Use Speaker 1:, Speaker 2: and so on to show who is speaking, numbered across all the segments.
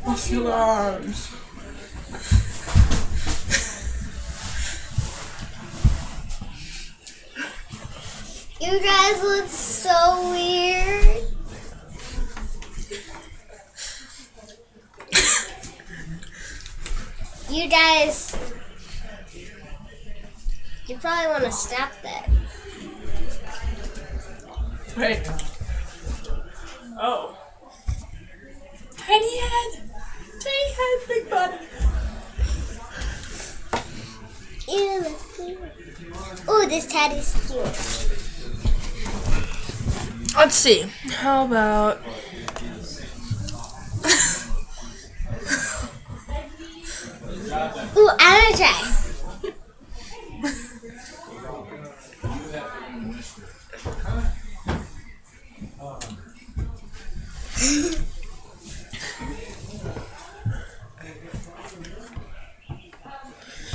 Speaker 1: Muscular arms.
Speaker 2: You guys look so weird. You guys, you probably want to stop that.
Speaker 1: Wait. Oh. Tiny head. Tiny head, big body.
Speaker 2: Oh, this Teddy's cute.
Speaker 1: Let's see. How about...
Speaker 2: Ooh, I want to try.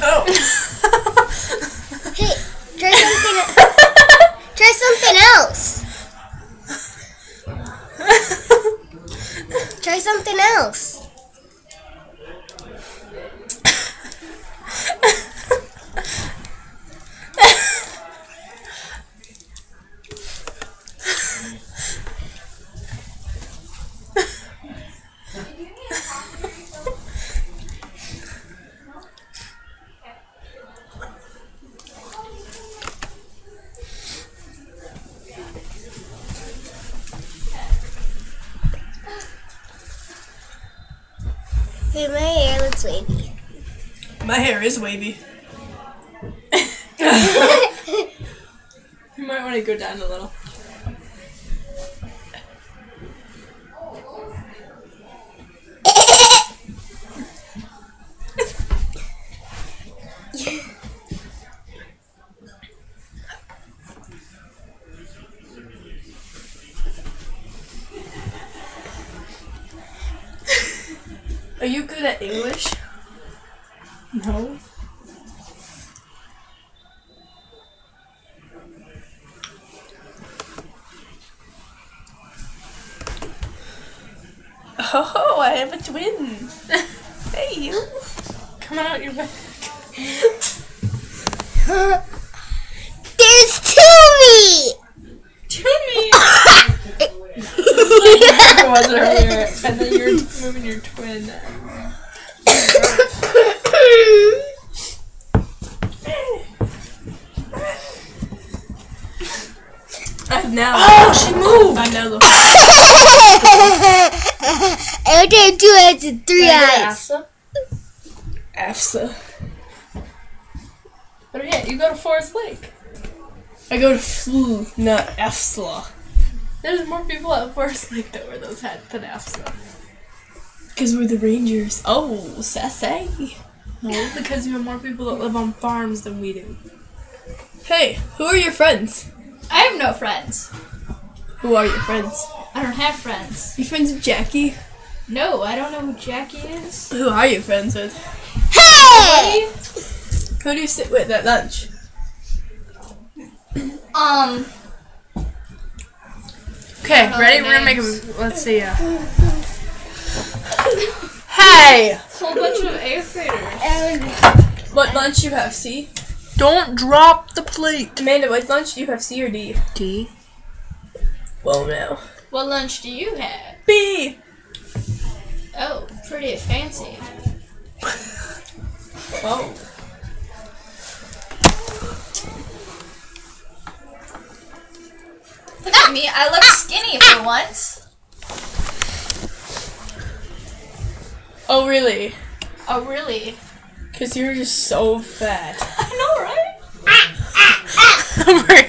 Speaker 1: Oh.
Speaker 2: Hey, try something. Try something else. Try something else. Hey, my hair looks wavy.
Speaker 1: My hair is wavy. You might want to go down a little. Are you good at English? No. Oh, I have a twin. Hey, you. Coming out your back.
Speaker 2: There's two me!
Speaker 1: Twinny! It was earlier, and then you're moving your twin. Now. Oh, she moved! I know.
Speaker 2: Okay, 2 heads and 3 eyes.
Speaker 1: AFSA. But yeah, you go to Forest Lake. I go to FLU, not AFSLA. There's more people at Forest Lake that wear those hats than AFSA. Because we're the Rangers. Oh, sassy. No, because you have more people that live on farms than we do. Hey, who are your friends?
Speaker 3: I have no friends.
Speaker 1: Who are your friends?
Speaker 3: I don't have friends.
Speaker 1: You friends with Jackie?
Speaker 3: No, I don't know who Jackie is.
Speaker 1: Who are you friends with?
Speaker 2: Hey!
Speaker 1: Who do you sit with at lunch? Okay, ready? We're gonna make a. Let's see. Hey!
Speaker 3: Whole bunch of 8th graders.
Speaker 1: What lunch do you have? C?
Speaker 4: Don't drop the plate.
Speaker 1: Amanda, what lunch do you have? C or D?
Speaker 4: D.
Speaker 1: Well, now.
Speaker 3: What lunch do you have?
Speaker 1: B!
Speaker 3: Oh, pretty fancy.
Speaker 1: Oh.
Speaker 3: Look at me, I look skinny for once.
Speaker 1: Oh, really?
Speaker 3: Oh, really?
Speaker 1: Because you're just so fat.
Speaker 3: I know, right?
Speaker 4: I'm very